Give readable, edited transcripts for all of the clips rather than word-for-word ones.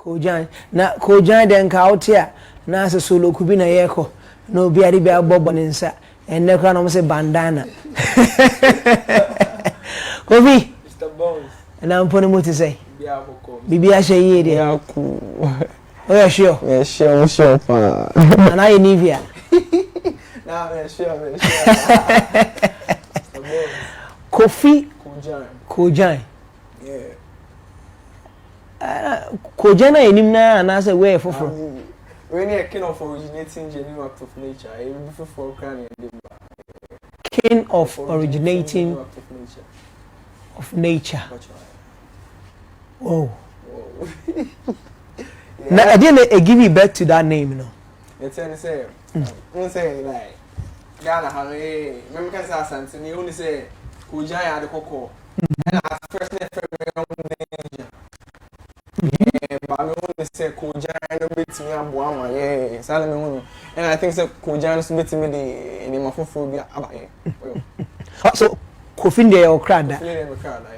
Koojan. Na Koojan den ka out here. Na se solo kubi na yeko. No bi ade bi abobo ne nsa. Enne kra no se bandana. Khofi. Mr. Bones. Na mpone mo te say. Bia boko. Bibia hye ye de. Yeah, cool. Oh yeah, sure. Yeah, sure. And I Nivea. Nah, man, sure. Khofi Koojan. Yeah. Koojan na enim na na say where foforo. When you king of originating genuine act of nature, you be for crying and King of originating of nature. Oh. Now I didn't give you back to that name, you know. It's any say. You say like Ghana have a remember can say something. You only say Koojan had the cocoa. And at first name for danger. Yeah, but I only say Koojan no bit me and Boama. Yeah, Salome. And I think so Koojan is bit me the name of phobia about So Khofi dey or crowd.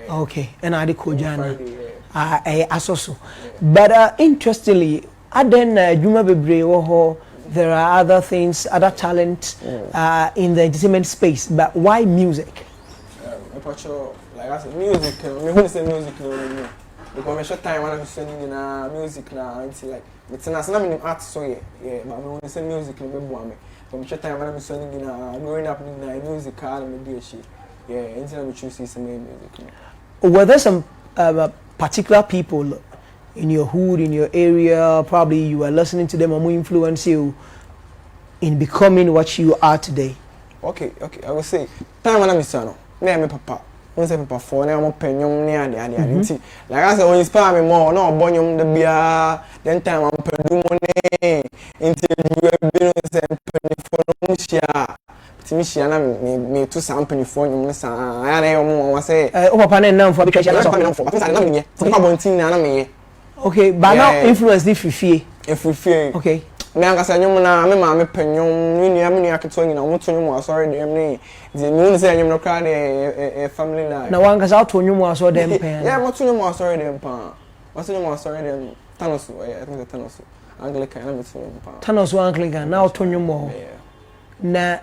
Okay. And I the Koojan. Asoso. But interestingly, Juma Bebre, there are other things, other talents in the entertainment space. But why music? Like I said, music. Me who say music no. Because me short time when I'm singing in music now until like it's not some art so yeah. But me who say music no me me. But me short time when I'm singing in growing up in music and me do shit. Yeah, until me choose some music. Were there some particular people in your hood, in your area, probably you were listening to them and who influence you in becoming what you are today? Okay. I will say, time when I'm son, me papa. When say papa for now, I'm penyom near the like I said, when you inspire me more, no bonyom the beer. Then time I'm penyom money until you have been penny for Mushia. Timishia me to sample for you. I say, oh, papa, now for because okay, but now influence if we fear. Okay. Me angasa nyom na me ma me penyom ni nua me nua keto nyina mo to nyom asori dem ni ze me wonu se nyom no kra de family life na wangasa to nyom asori dem pen yeah mo to nyom asori dem pa mo to nyom asori dem Thanos I think Thanos Anglican na me to nyom pa Thanos Anglican now to nyom ho na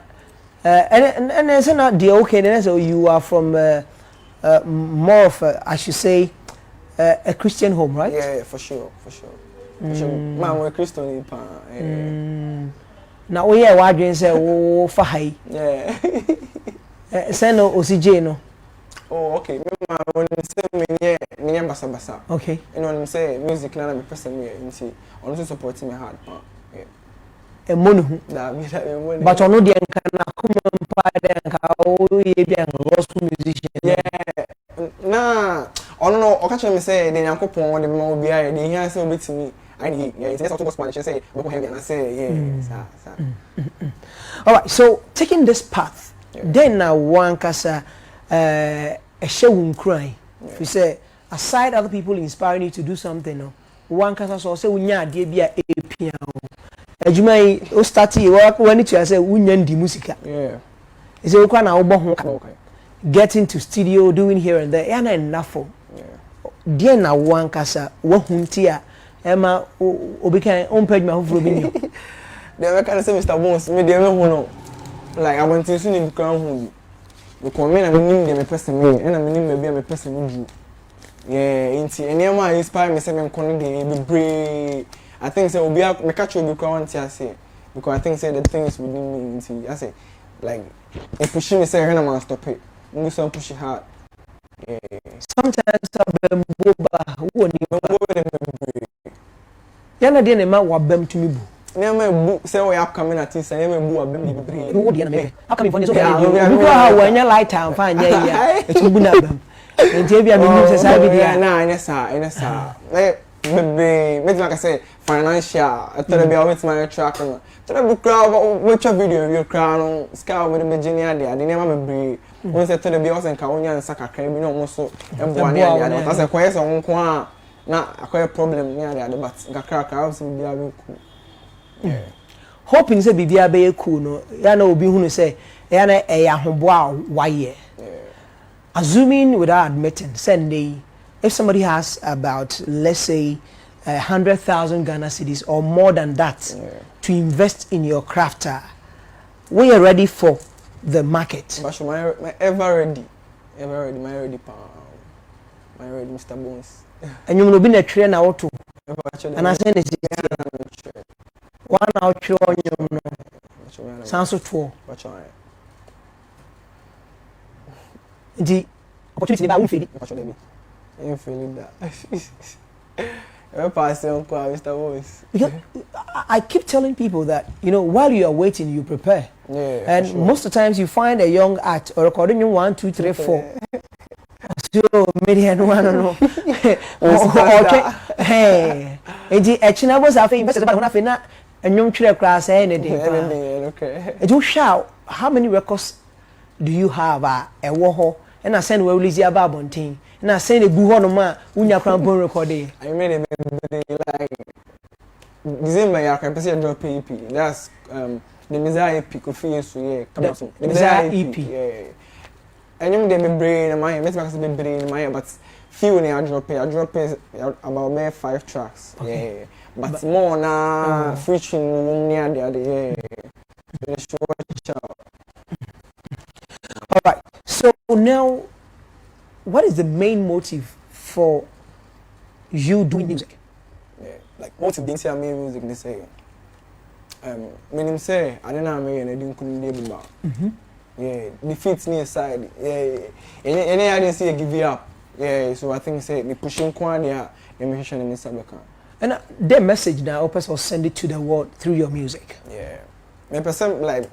and it's not the okay then so you are from more of I should say a Christian home, right? Yeah, for sure. Man, we're Christian pa. Now we are wondering say oh for high. Yeah. Send no OCJ no. Oh, okay. Me ma when say me basa. Okay. And when say music na me person me nti on support me hard pa. Yeah. E monu. But on no dey na kuma mpa dey nka o ye bi an gospel musician. Yeah. Nah, no. Okay, me say the Yankopon the mo bia the here say obetimi. It's just to Spanish say we heavy and I say yeah. All right, so taking this path, then now one kasa a shewun cry. We say aside other people inspiring you to do something, no one kasa so say unya de bia epia o. Adwuma o start e when it say unya ndi musica. Yeah. Is it kwa na obo ho ka. Getting to studio doing here and there yana enough. Yeah. Then now one kasa wo huntia Emma obikan on page ma hofro bi ni. They can say Mr. Bones me dey me no. Like I want to see in crown hu. Because me na me nim me person me and me nim me person me. Yeah, inti enema inspire me say me kono dey be brave. I think say obi me catch obi crown tia say because I think say the things within me inti I say like if push me say when am stop it. Me so push it hard. Yeah. Sometimes boba who ni yana de ne ma wabam tumi bu nema bu say we upcoming artist nema bu wabam ni bebre who de na me upcoming for so be how wanya light time fa nya ya etubu na bam enti bia me nim say sai bi dia na ina sa me like I say financial atore bia with my track no tore bu crowd we twa video we crowd no scout with the engineer there de nema bebre won say tore bia o say nka wonya nsa kakra bi no mo so embo ane ane ta say kwese so nko a na akwai problem near the but gakra house bia be cool. Yeah. Hoping say bibia be cool no ya na obi hunu say ya na ahobo a waye. Assuming without admitting, say if somebody has about let's say 100,000 Ghana cedis or more than that to invest in your craft, we are ready for the market. But my ever ready, my ready, Mr. Bones. And you will be a trainer or two. And I said, one out on your sounds so true. The opportunity that we feel it. You feeling that? I'm passing on Mr. Bones. Because I keep telling people that, you know, while you are waiting, you prepare. Yeah. And most of the times you find a young act or recording you 1, 2, 3, 4. So maybe I don't know. Hey, the Echina was after invested about one after and young children class anything. Okay. Do shout how many records do you have a warhol? And I send well Lizzie about one thing. And I send a buhon man when you're cramping recording. I made a like December, I can say drop EP. That's the Messiah EP, Khofi Koojan. The Messiah EP. Yeah. I know they be brain in my make me be brain in my but few when I drop about maybe 5 tracks. Okay. Yeah. But more na featuring near the other. Yeah. All right. So now, what is the main motive for you doing music? Yeah. Like motive didn't say I made music. They say, meaning say I didn't know me and I didn't come to the bar. Yeah, defeats me aside. Yeah, and I didn't see a give up. Yeah, so I think say me pushing Kwanya, the musician in Sabaka. And the message now, person send it to the world through your music. Yeah, me person like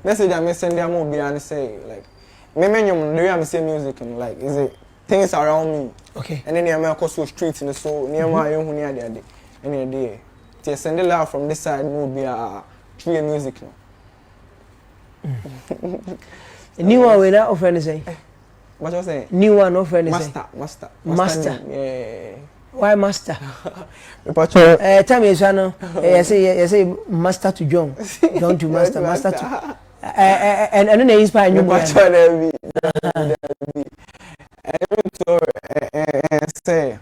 message I may send them more beyond say like me the way I say music and like is it things around me. Okay. And then I may go so streets in the soul near my own near the day. Any day, to send it out from this side more be through music now. New one without offering anything. What you say? New one offering anything. Master. Yeah. Why master? Tell me, Shano. You say master to John, John to master, master to. And then they inspire you. Say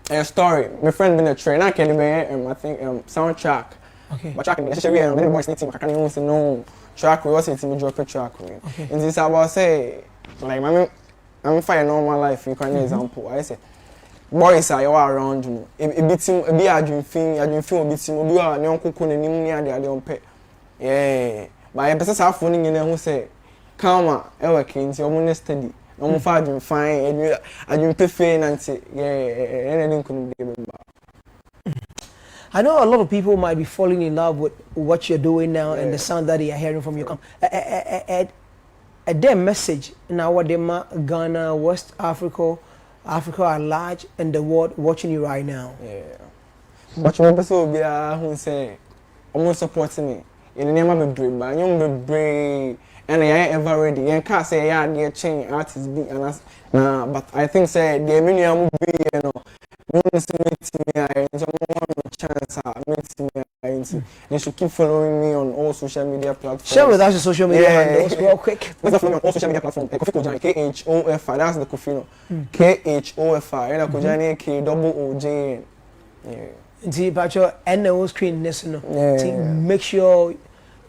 a story. My friend been a trainer. I can't even. I think soundtrack. Okay. But track especially many boys need to. I can't even say no. Track we also need to drop a track. Okay. And this about say like I'm fine normal life. You can example. I say boys are all around you. A bit him. A bit adwin film. A bit him. Obi a ne onko ko nanim ni ade on pe. Yeah. But I person say phone ni na who say calma. E work nti omo ne steady. Omo fa adwin fine. Adwin pe fe na nti. Yeah. Anything couldn't be better. I know a lot of people might be falling in love with what you're doing now and the sound that they are hearing from you. A damn message now what they Ghana, West Africa, Africa at large, and the world watching you right now. Yeah. But you remember so be who say almost supporting me. In the name of a dream, but you be brave and I ain't ever ready. You can't say yeah, they change artists be and us. Nah, but I think say the minimum be you know. No chance they should keep following me on all social media platforms. Share with us your social media handles real quick. Let's follow me on all social media platforms. Khofi Koojan, Khofi. That's the Khofi. Khofi. And Koojan K-O-O-J-N. Yeah. But your NO screen listener. Make sure you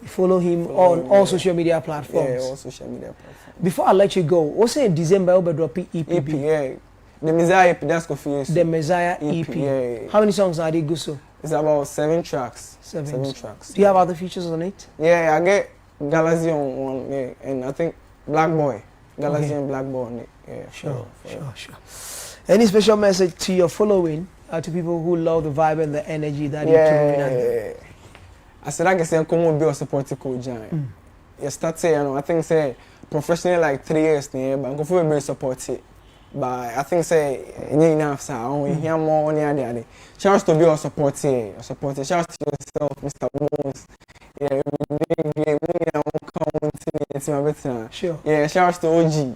follow him on all social media platforms. Yeah, all social media platforms. Before I let you go, what's in December? I'll drop EP. Yeah. The Messiah EP, that's Khofi. The Messiah EP. Yeah. How many songs are they, Guso? It's about 7 tracks. 7 tracks. Do you have other features on it? Yeah, I get Galaxy on one, yeah, and I think Black Boy. Galaxy and Black Boy on it. Yeah. Sure. Any special message to your following, to people who love the vibe and the energy that you're throwing? I said I can say come on be a supportive Koojan. You start saying, I think say professionally like 3 years now, but I'm going to be supportive. But I think say enough sir, we hear more on the other. Shout out to be a supporter. Shout out to yourself, Mr. Bones. Yeah, Sure. Yeah, shout out to OG.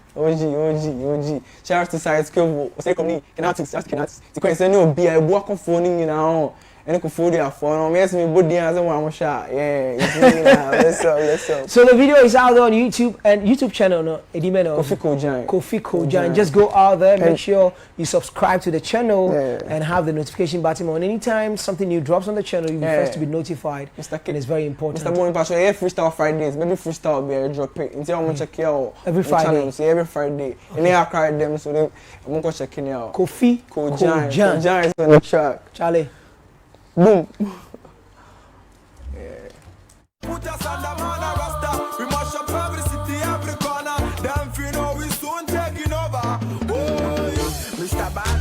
Shout out to Side Skill. Say come in, cannot to the question say no be a work on phone you know. and Khofi dey for no me yes me body as one shot. Yeah, let's go. So the video is out on YouTube and YouTube channel no Edimeno Khofi Koojan. Khofi Koojan. Just go out there, make sure you subscribe to the channel and have the notification button on. Anytime something new drops on the channel, you'll be first to be notified. Mr. And it's very important. Mr. Boni Pastor, freestyle Fridays, maybe freestyle will be a drop it. Until I'm gonna check it out every Friday. See every Friday. And then I cry them so I'm gonna check it out. Khofi Koojan. Koojan is on the track. Charlie. Boom. Put us on the man a rasta. We mash up every city, every corner. Them feel know we soon taking over. Oh, Mr. Bad.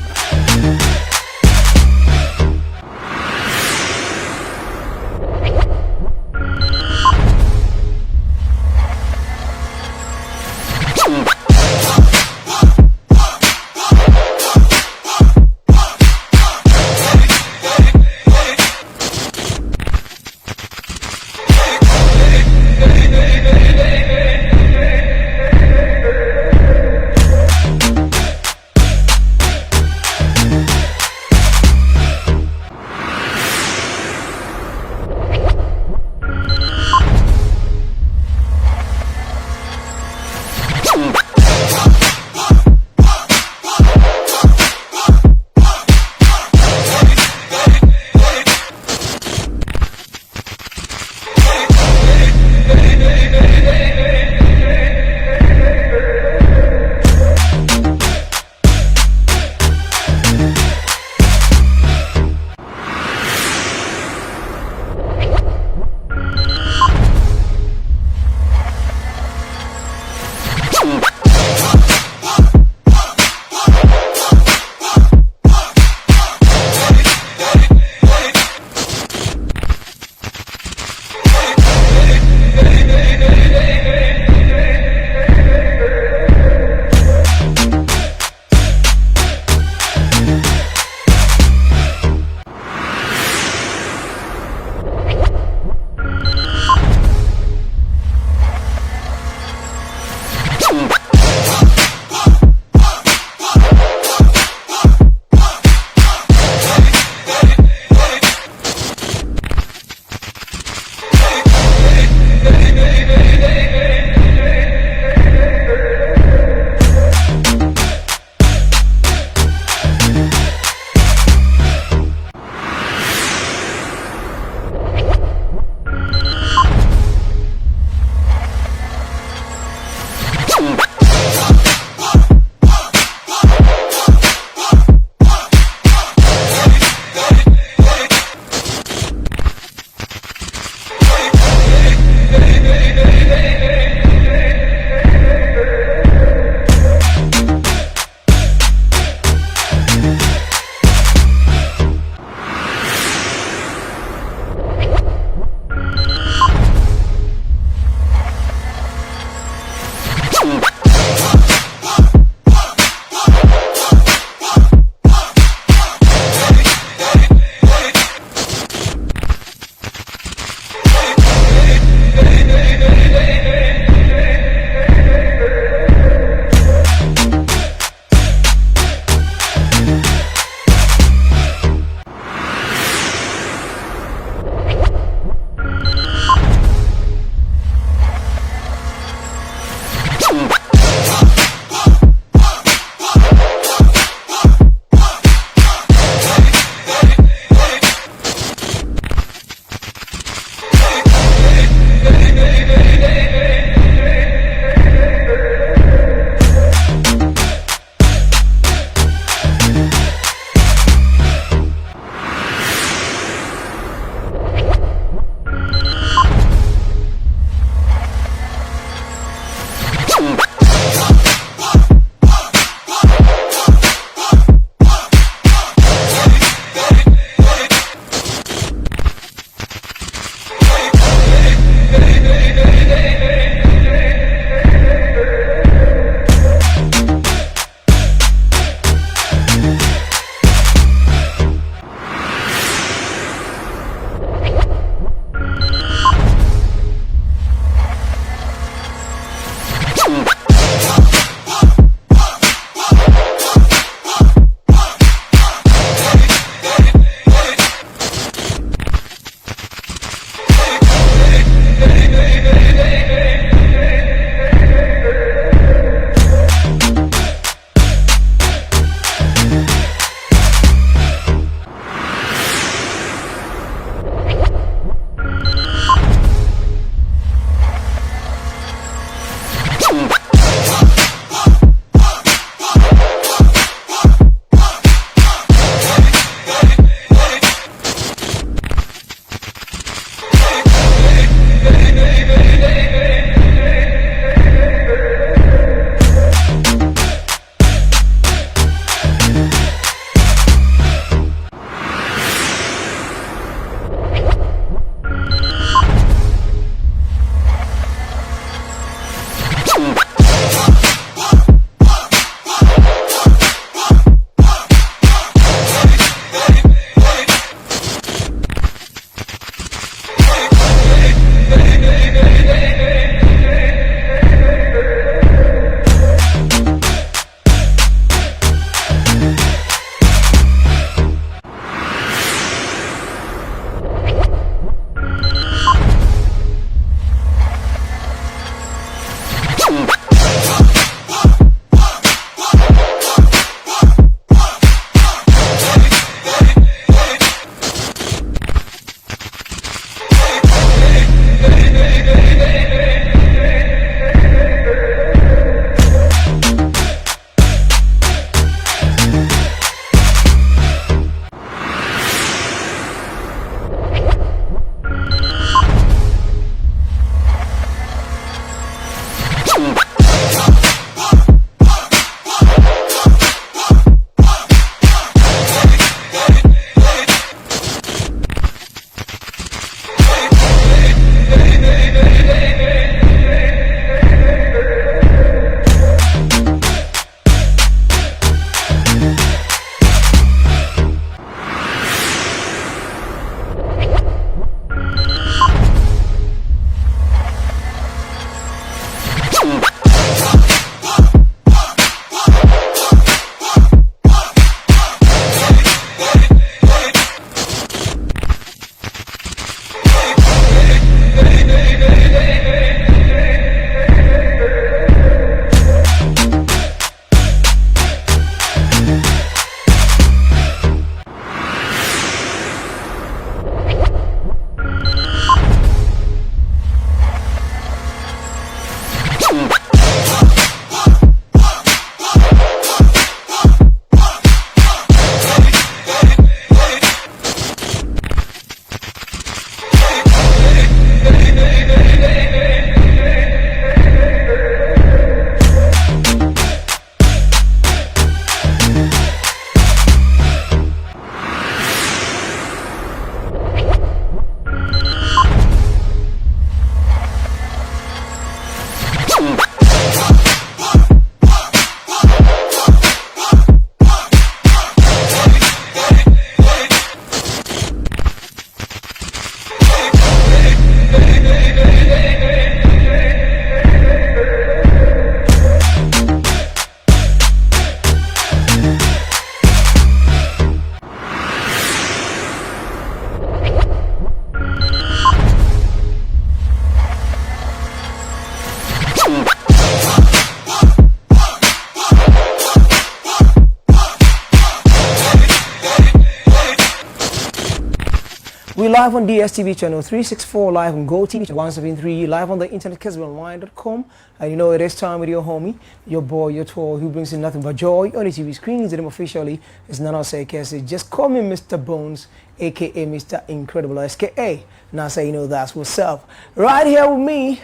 We live on DSTV channel 364, live on Go TV channel 173, live on the internet, KessbenOnline.com. And you know it is time with your homie, your boy, your toy, who brings you nothing but joy on the TV screens. And officially, it's none of say Kessy. Just call me Mr. Bones, aka Mr. Incredible, SKA. Now say you know that's what's up. Right here with me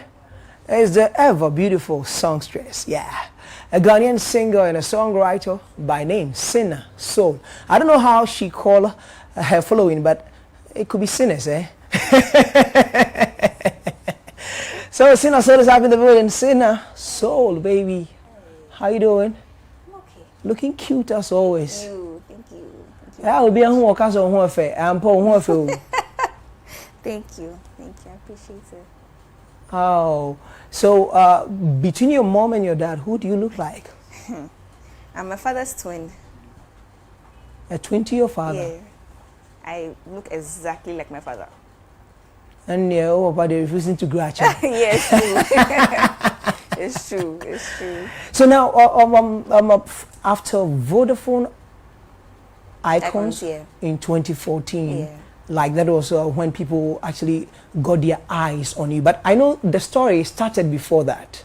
is the ever beautiful songstress. Yeah. A Ghanaian singer and a songwriter by name Cina Soul. I don't know how she call her following, but it could be sinners, eh? So Cina Soul is up in the building. Cina Soul, baby. How you doing? I'm okay. Looking cute as always. Thank you. Thank you. I will be a home worker on one fair. I'm poor one fair. Thank you. Thank you. I appreciate it. Oh, so between your mom and your dad, who do you look like? I'm my father's twin. A twin to your father? Yeah. I look exactly like my father. And oh, but they're refusing to grudge. Yes, true. It's true. It's true. So now, after Vodafone Icons yeah. in 2014, Yeah. like that was when people actually got their eyes on you. But I know the story started before that.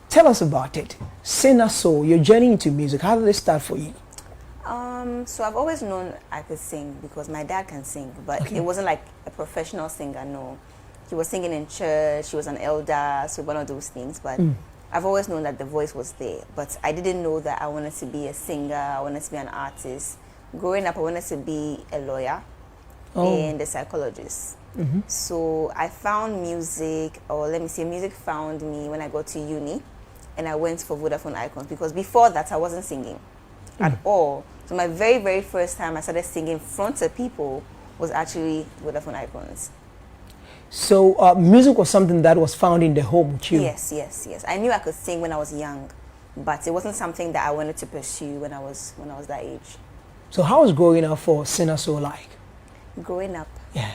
Tell us about it. Cina Soul, your journey into music. How did it start for you? So I've always known I could sing because my dad can sing, but it wasn't like a professional singer, no. He was singing in church, he was an elder, so one of those things, but I've always known that the voice was there, but I didn't know that I wanted to be a singer, I wanted to be an artist. Growing up, I wanted to be a lawyer and a psychologist. So I found music, or let me say music found me when I got to uni, and I went for Vodafone Icons, because before that I wasn't singing at all. So my very, very first time I started singing in front of people was actually Vodafone Icons. So music was something that was found in the home too? Yes, yes, yes. I knew I could sing when I was young, but it wasn't something that I wanted to pursue when I was that age. So how was growing up for Cina Soul like? Growing up? Yeah.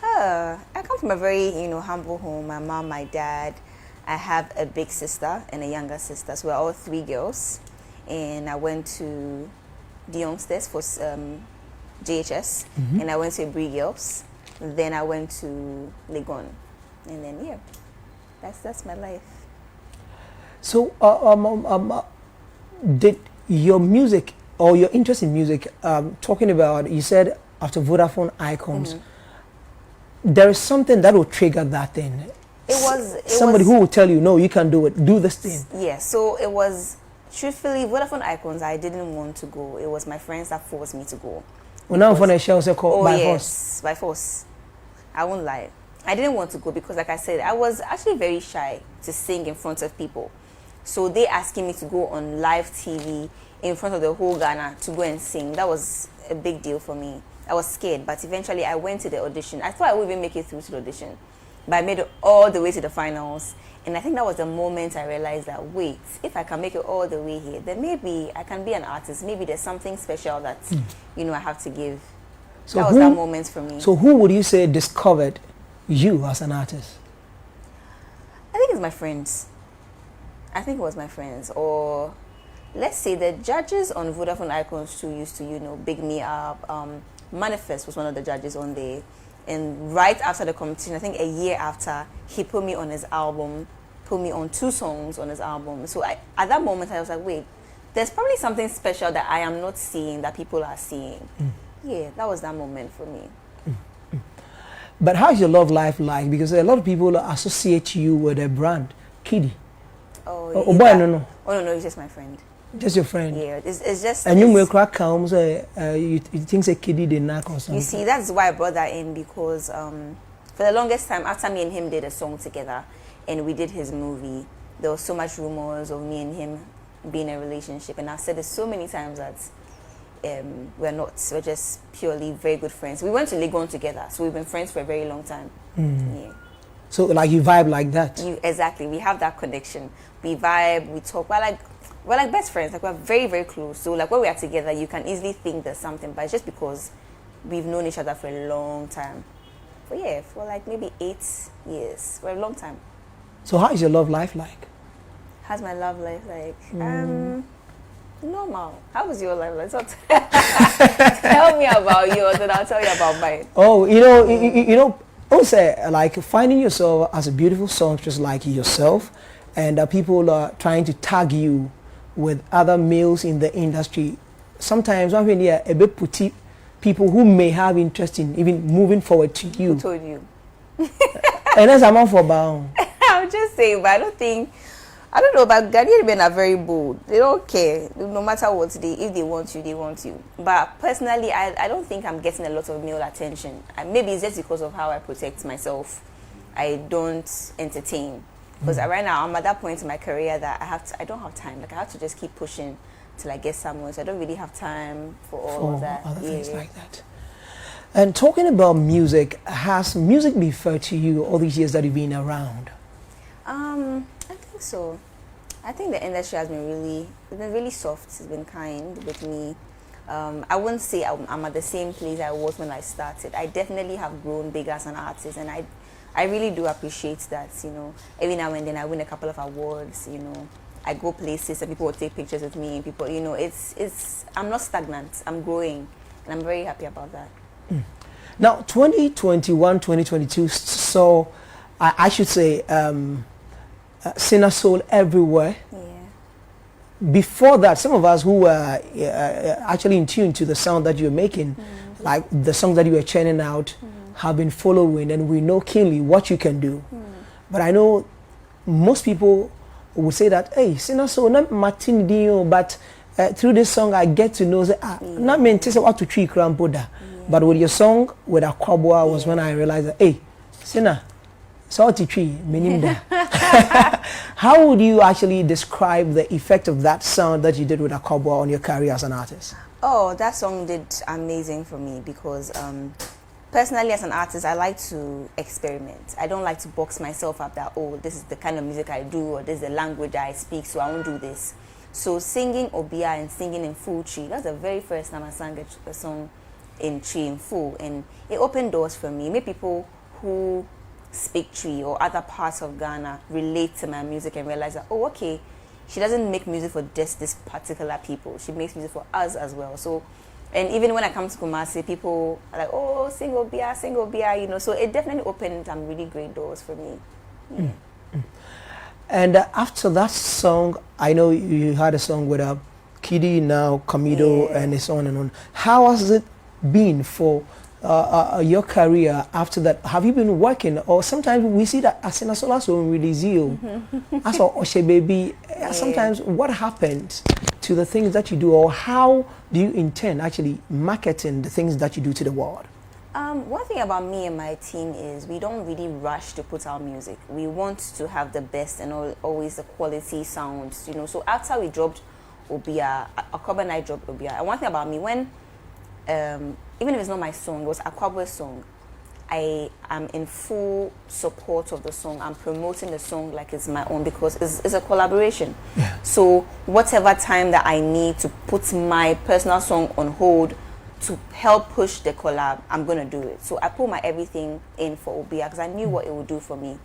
I come from a very, humble home. My mom, my dad. I have a big sister and a younger sister, so we're all three girls. And I went to the youngsters for JHS, and I went to Brie Girls. Then I went to Legon, and then yeah, that's my life. So did your music or your interest in music, talking about, you said after Vodafone Icons, there is something that will trigger that thing. Somebody who will tell you, no, you can do it, do this thing. Yeah, so it was, truthfully, Vodafone Icons, I didn't want to go. It was my friends that forced me to go. Well, now for the show, say called by force. By force. I won't lie. I didn't want to go because, like I said, I was actually very shy to sing in front of people. So they asking me to go on live TV in front of the whole Ghana to go and sing. That was a big deal for me. I was scared, but eventually I went to the audition. I thought I would even make it through to the audition, but I made it all the way to the finals. And I think that was the moment I realized that, wait, if I can make it all the way here, then maybe I can be an artist. Maybe there's something special that, I have to give. So that was that moment for me. So who would you say discovered you as an artist? I think it's my friends. I think it was my friends. Or let's say the judges on Vodafone Icons too used to, big me up. Manifest was one of the judges on there. And right after the competition, I think a year after, he put me on his album, put me on 2 songs on his album. So at that moment, I was like, wait, there's probably something special that I am not seeing that people are seeing. Yeah, that was that moment for me. But how's your love life like? Because a lot of people associate you with a brand, Kiddy. Oh, no, he's just my friend. Just your friend? Yeah, it's just... And you will crack comes, you think a Kiddy did not or something? You see, that's why I brought that in, because for the longest time, after me and him did a song together, and we did his movie, there was so much rumors of me and him being in a relationship, and I've said this so many times that we're not. We're just purely very good friends. We went to Legon together, so we've been friends for a very long time. Yeah. So like you vibe like that? Exactly. We have that connection. We vibe, we talk. We're like best friends. Like, we're very, very close. So like when we are together, you can easily think there's something, but it's just because we've known each other for a long time. But yeah, for like maybe 8 years, for a long time. So how is your love life like? How's my love life like? Normal. How was your life? Let's not tell me about yours, and I'll tell you about mine. Oh, you know, also like finding yourself as a beautiful songstress like yourself, and people are trying to tag you with other males in the industry. Sometimes one when a bit putty people who may have interest in even moving forward to you. Who told you? And as I'm for bound. I'm just saying, but I don't know, but Ghanaian men are very bold. They don't care. No matter what if they want you, they want you. But personally, I don't think I'm getting a lot of male attention. Maybe it's just because of how I protect myself. I don't entertain. Because right now, I'm at that point in my career that I don't have time. Like, I have to just keep pushing till I get somewhere. So I don't really have time for all of that. Other things like that. And talking about music, has music been fair to you all these years that you've been around? I think so. I think the industry has been really soft. It's been kind with me. I wouldn't say I'm at the same place I was when I started. I definitely have grown big as an artist, and I really do appreciate that. You know, every now and then I win a couple of awards. You know, I go places and people will take pictures with me. People, you know, I'm not stagnant. I'm growing, and I'm very happy about that. Now, 2021, 2022 saw, I should say, Cina Soul everywhere. Yeah. Before that, some of us who were actually in tune to the sound that you're making, like the songs that you were churning out, have been following, and we know keenly what you can do. But I know most people would say that, hey, Cina Soul, not Martin Dio, but through this song I get to know that, not meant to say what to treat Boda. But with your song, with Akwabwa, was when I realized that, hey, Cina, salty tree, meaning that. How would you actually describe the effect of that sound that you did with Akwabwa on your career as an artist? Oh, that song did amazing for me because personally as an artist, I like to experiment. I don't like to box myself up that, oh, this is the kind of music I do, or this is the language I speak, so I won't do this. So singing Obia and singing in full tree, that's the very first time I sang a song in tree in full, and it opened doors for me. Made people who speak tree or other parts of Ghana relate to my music and realize that, oh, okay, she doesn't make music for just this particular people. She makes music for us as well. So, and even when I come to Kumasi, people are like, oh, sing Obia, you know. So it definitely opened some really great doors for me. Yeah. And after that song, I know you had a song with Kidi, now Kamido, and so on and on. How has it been for your career after that? Have you been working, or sometimes we see that as in a solar so release you as for Oshe baby, sometimes what happened to the things that you do, or how do you intend actually marketing the things that you do to the world? One thing about me and my team is we don't really rush to put out music. We want to have the best and always the quality sounds, you know. So after we dropped Obia, Akwaba and I dropped Obia, and one thing about me, when even if it's not my song, it was Akwaba's song, I am in full support of the song. I'm promoting the song like it's my own because it's a collaboration. Yeah. So whatever time that I need to put my personal song on hold to help push the collab, I'm going to do it. So I put my everything in for Obia because I knew what it would do for me.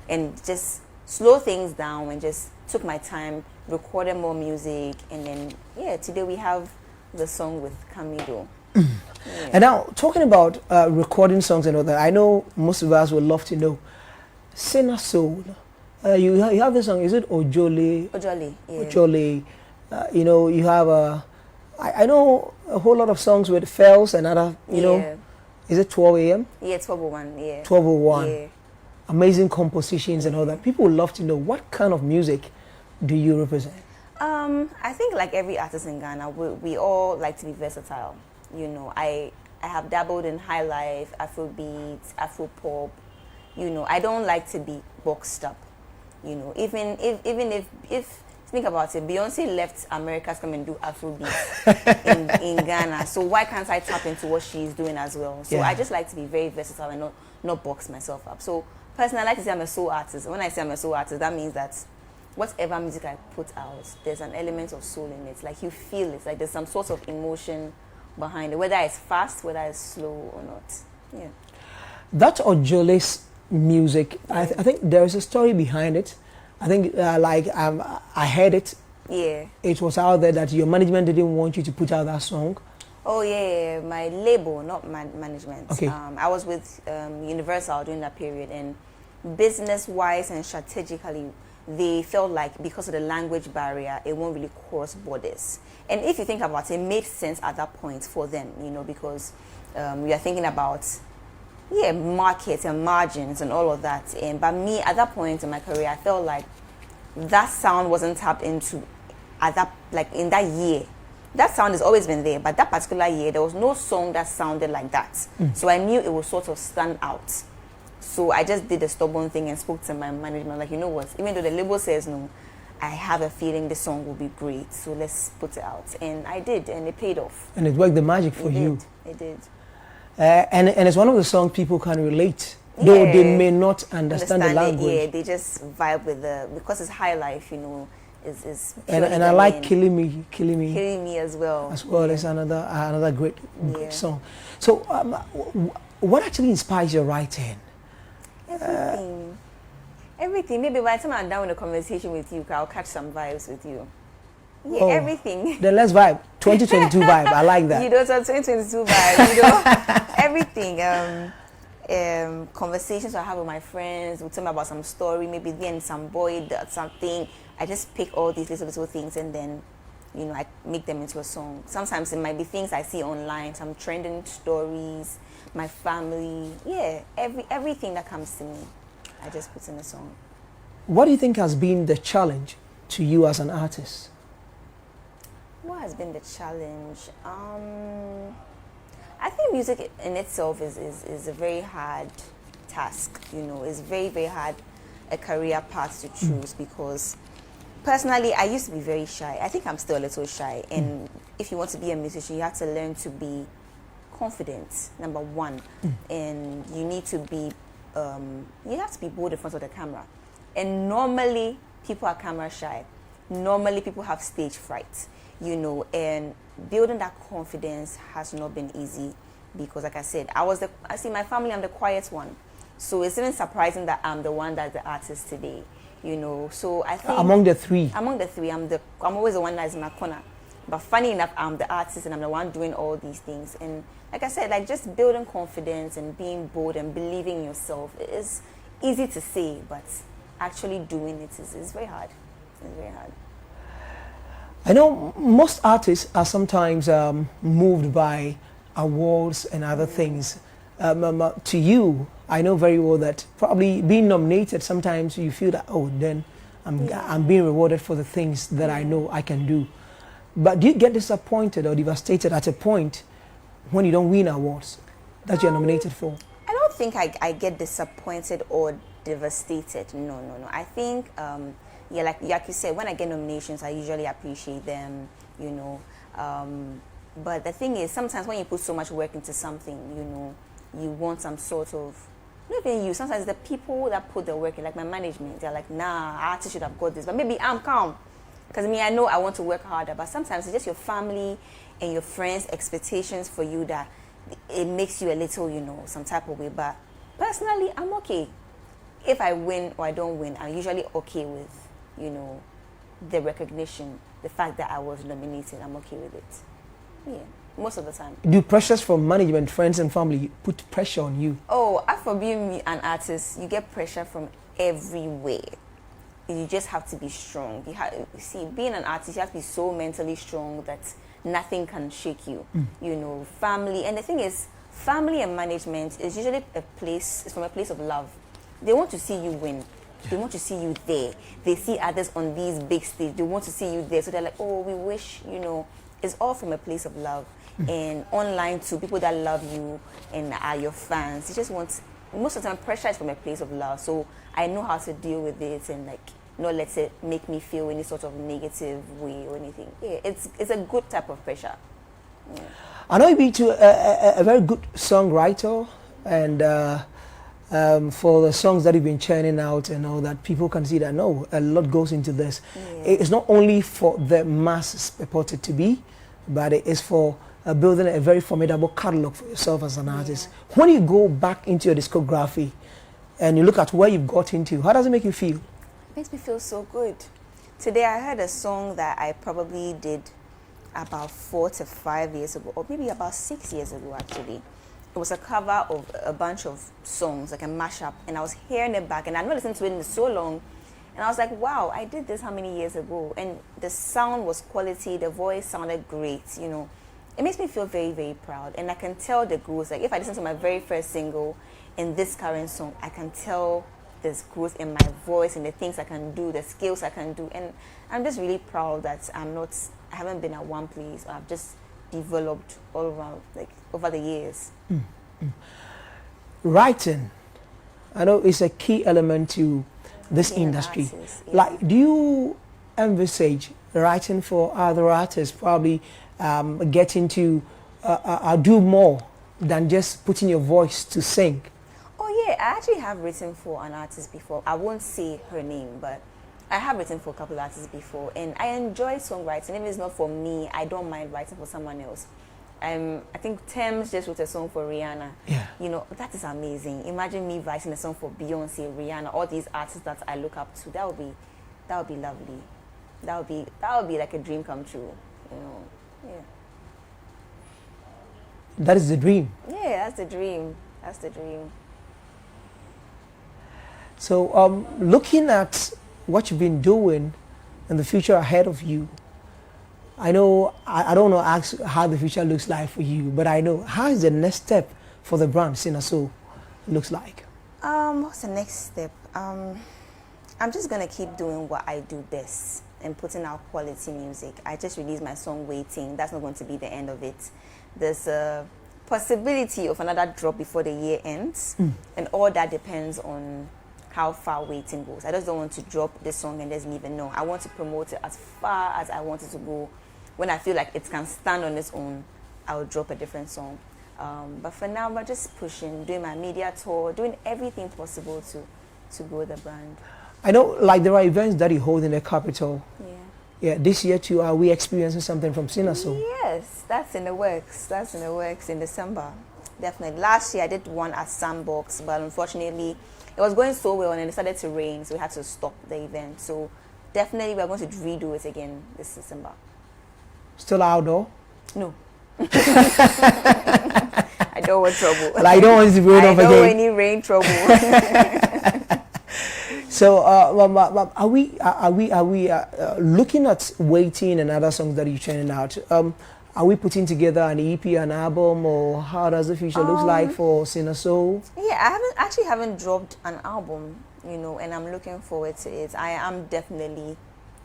And just slow things down and just took my time, recorded more music, and then, yeah, today we have the song with Kamido. Yeah. And now, talking about recording songs and all that, I know most of us would love to know, Cina Soul, you have this song, is it Ojole? Ojole, yeah. Ojole. You know, you have I know a whole lot of songs with Fells and other, you know, is it 12 a.m.? Yeah, 12:01, yeah. 12:01. Yeah. Amazing compositions and all that. People would love to know, what kind of music do you represent? I think like every artist in Ghana, we all like to be versatile. You know, I have dabbled in high life, Afrobeat, Afropop. You know, I don't like to be boxed up. You know, even if think about it, Beyonce left America to come and do Afrobeat in Ghana. So why can't I tap into what she's doing as well? So I just like to be very versatile and not box myself up. So personally, I like to say I'm a soul artist. When I say I'm a soul artist, that means that whatever music I put out, there's an element of soul in it. Like you feel it, like there's some sort of emotion behind it, whether it's fast, whether it's slow or not. Yeah. That Ojole's music, I think there is a story behind it. I think I heard it Yeah. it was out there that your management didn't want you to put out that song? Oh yeah, my label, not management. Okay. I was with Universal during that period, and business-wise and strategically, they felt like because of the language barrier, it won't really cross borders. And if you think about it, it made sense at that point for them, you know, because we are thinking about markets and margins and all of that. And but me, at that point in my career, I felt like that sound wasn't tapped into at that, like in that year. That sound has always been there, but that particular year, there was no song that sounded like that. So I knew it would sort of stand out. So I just did a stubborn thing and spoke to my management, like, you know what, even though the label says no, I have a feeling the song will be great, so let's put it out. And I did, and it paid off. And it worked the magic for you. It did. And it's one of the songs people can relate, though they may not understand the language. Yeah, they just vibe with because it's high life, you know. Is and I like Killing Me as well. It's another great song. So what actually inspires your writing? Everything. Maybe by the time I'm done with the conversation with you, I'll catch some vibes with you. Yeah, everything. Then let's vibe. 2022 vibe. I like that. You know, so 2022 vibe. You know, everything. Conversations I have with my friends, will tell me about some story, maybe then some boy does something. I just pick all these little things and then, you know, I make them into a song. Sometimes it might be things I see online, some trending stories, my family. Yeah, everything that comes to me, I just put in a song. What do you think has been the challenge to you as an artist? What has been the challenge? I think music in itself is a very hard task, you know. It's very, very hard, a career path to choose, because personally, I used to be very shy. I think I'm still a little shy. And if you want to be a musician, you have to learn to be confident, number one. And you need to be, you have to be bold in front of the camera. And normally, people are camera shy. Normally, people have stage fright, you know. And building that confidence has not been easy, because like I said, I see my family, I'm the quiet one. So it's even surprising that I'm the one that's the artist today, you know. So I think among the three, I'm always the one that's in my corner. But funny enough, I'm the artist and I'm the one doing all these things. And like I said, like just building confidence and being bold and believing in yourself is easy to say, but actually doing it is very hard. It's very hard. I know most artists are sometimes moved by awards and other things. To you, I know very well that probably being nominated, sometimes you feel that, oh, then I'm being rewarded for the things that I know I can do. But do you get disappointed or devastated at a point when you don't win awards that you're nominated for? I don't think I get disappointed or devastated. No. I think, like you said, when I get nominations, I usually appreciate them, you know. But the thing is, sometimes when you put so much work into something, you know, you want some sort of, not even you, sometimes the people that put the work in, like my management, they're like, nah, artists should have got this, but maybe I'm calm. Because I know I want to work harder, but sometimes it's just your family and your friends' expectations for you that it makes you a little, you know, some type of way. But personally, I'm okay. If I win or I don't win, I'm usually okay with, you know, the recognition, the fact that I was nominated. I'm okay with it. Yeah, most of the time. Do pressures from management, friends and family put pressure on you? Oh, after being an artist, you get pressure from everywhere. You just have to be strong. See, being an artist, you have to be so mentally strong that nothing can shake you. You know, family, and the thing is, family and management is usually it's from a place of love. They want to see you win. They want to see you there. They see others on these big stages. They want to see you there. So they're like, oh, we wish, you know, it's all from a place of love. And online too, people that love you and are your fans, you just want, most of the time, pressure is from a place of love. So I know how to deal with it and like, not let it make me feel any sort of negative way or anything. Yeah, it's a good type of pressure. Yeah. I know you've been a very good songwriter, and for the songs that you've been churning out and all that, people can see that, no, a lot goes into this. Yeah. It's not only for the masses purported to be, but it is for building a very formidable catalog for yourself as an artist. When you go back into your discography and you look at where you've got into, how does it make you feel? It makes me feel so good. Today I heard a song that I probably did about 4 to 5 years ago, or maybe about 6 years ago actually. It was a cover of a bunch of songs, like a mashup, and I was hearing it back, and I'd not listened to it in so long, and I was like, wow, I did this how many years ago? And the sound was quality, the voice sounded great, you know. It makes me feel very, very proud, and I can tell the growth. Like if I listen to my very first single and this current song, I can tell there's growth in my voice and the things I can do, the skills I can do, and I'm just really proud that I haven't been at one place. I've just developed all around, like over the years. Writing, I know it's a key element to this Being an industry. artist, yeah. Like, do you envisage writing for other artists, probably getting to do more than just putting your voice to sing? Oh yeah, I actually have written for an artist before. I won't say her name, but I have written for a couple of artists before, and I enjoy songwriting. If it's not for me, I don't mind writing for someone else. I think Thames just wrote a song for Rihanna. Yeah. You know, that is amazing. Imagine me writing a song for Beyonce, Rihanna, all these artists that I look up to. That would be lovely. That would be like a dream come true. You know, yeah. That is the dream. Yeah, that's the dream. That's the dream. So, looking at what you've been doing and the future ahead of you, I know, I don't know ask how the future looks like for you, but I know, how is the next step for the brand Cina Soul looks like? What's the next step? I'm just gonna keep doing what I do best and putting out quality music. I just released my song Waiting. That's not going to be the end of it. There's a possibility of another drop before the year ends, and all that depends on how far Waiting goes. I just don't want to drop this song and just leave it. No, I want to promote it as far as I want it to go. When I feel like it can stand on its own, I'll drop a different song. But for now, we're just pushing, doing my media tour, doing everything possible to grow the brand. I know, like, there are events that you hold in the capital. Yeah. Yeah, this year too, are we experiencing something from Cina Soul? Yes, that's in the works. That's in the works in December. Definitely. Last year I did one at Sandbox, but unfortunately it was going so well and it started to rain, so we had to stop the event. So definitely we're going to redo it again this December. Still outdoor? No. I don't want trouble. Like, I don't want it to rain off I don't again. want any rain trouble. So, are we looking at Waiting and other songs that you're churning out? Are we putting together an EP, an album, or how does the future look like for Cina Soul? Yeah, I haven't dropped an album, you know, and I'm looking forward to it. I am definitely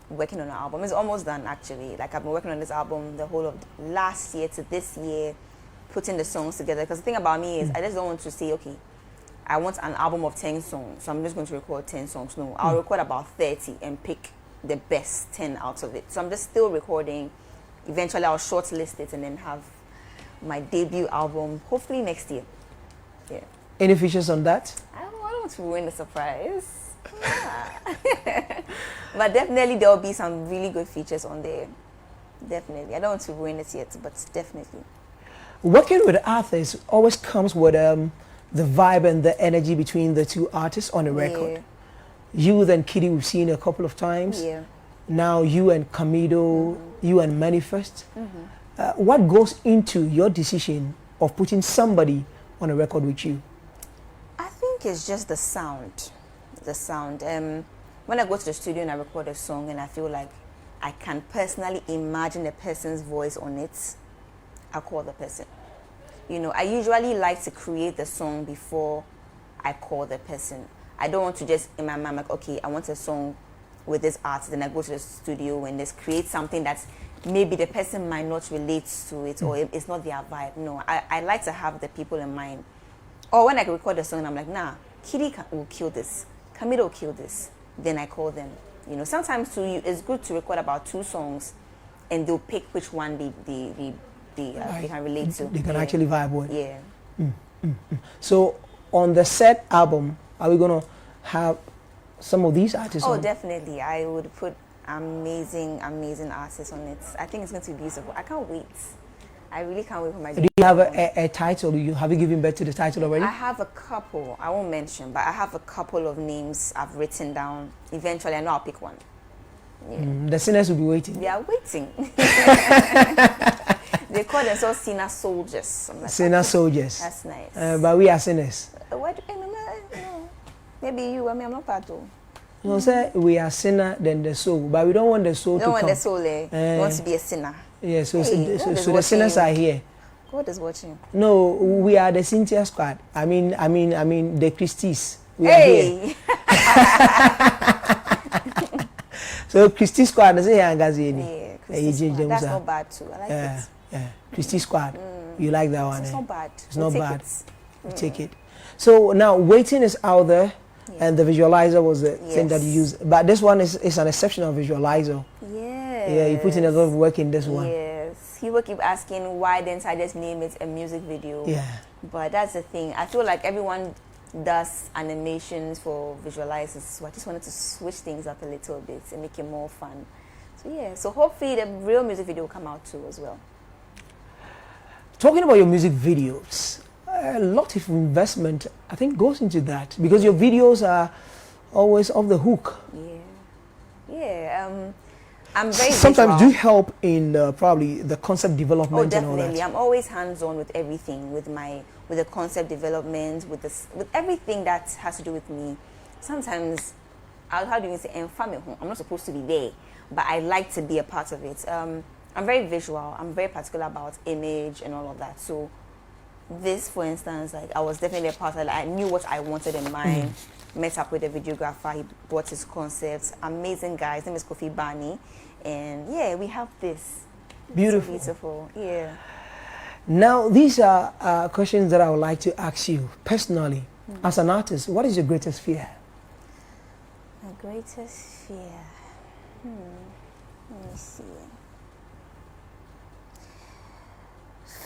working on an album. It's almost done actually. Like, I've been working on this album the whole of last year to this year, putting the songs together. Because the thing about me is I just don't want to say, okay, I want an album of 10 songs, so I'm just going to record 10 songs. No, I'll record about 30 and pick the best 10 out of it. So I'm just still recording. Eventually I'll shortlist it and then have my debut album hopefully next year. Yeah. Any features on that? I don't want to ruin the surprise. But definitely there will be some really good features on there. Definitely. I don't want to ruin it yet, but definitely. Working with artists always comes with the vibe and the energy between the two artists on a record. Yeah. You and Kitty we've seen a couple of times. Yeah. Now you and Camido, you and Manifest. What goes into your decision of putting somebody on a record with you? I think it's just the sound. The sound. When I go to the studio and I record a song and I feel like I can personally imagine the person's voice on it, I call the person. You know, I usually like to create the song before I call the person. I don't want to just, in my mind, like, okay, I want a song with this artist, and I go to the studio and just create something that's maybe the person might not relate to it, or it's not their vibe. No, I like to have the people in mind. Or when I record a song and I'm like, nah, Kitty will kill this, Camilo will kill this, then I call them. You know, sometimes too, it's good to record about 2 songs and they'll pick which one they can relate to. They can actually vibe with. Yeah. So on the set album, are we going to have some of these artists on? Definitely. I would put amazing artists on it. I think it's going to be beautiful. I can't wait. I really can't wait for my Do you have a title? Have you given birth to the title already? I have a couple. I won't mention, but I have a couple of names I've written down. Eventually, I know I'll pick one. The sinners will be waiting. They are waiting. They call themselves sinner soldiers. Like, sinner soldiers. That's nice. But we are sinners. What? No. Maybe you. I mean, I'm not part of. No, say we are sinner than the soul, but we don't want the soul to come. Don't want the soul. We want to be a sinner. Yeah, so the sinners are here. God is watching. No, we are the Cynthia squad. I mean the Christies. We are here. So Christy squad is here, yeah, that's not bad too. I like it. Yeah, Christy squad. You like that one? It's not bad. It's not bad. Take it. So now waiting is out there, and the visualizer was the thing that you use. But this one is an exceptional visualizer. Yeah, you put in a lot of work in this one. Yes, people keep asking why didn't I just name it a music video? Yeah, but that's the thing. I feel like everyone does animations for visualizers, so I just wanted to switch things up a little bit and make it more fun. So yeah, so hopefully the real music video will come out too as well. Talking about your music videos, a lot of investment I think goes into that because your videos are always off the hook. I'm very sometimes visual. do help in probably the concept development and all that. Definitely. I'm always hands-on with everything, with the concept development, with everything that has to do with me. Sometimes how do you say I'm not supposed to be there, but I like to be a part of it. I'm very visual. I'm very particular about image and all of that. So this, for instance, like I was definitely a part of it. I knew what I wanted in mind. Met up with a videographer. He brought his concepts. Amazing guy. His name is Khofi Koojan. And yeah, we have this. Beautiful. So beautiful. Yeah. Now, these are questions that I would like to ask you personally. As an artist, what is your greatest fear? My greatest fear? Let me see.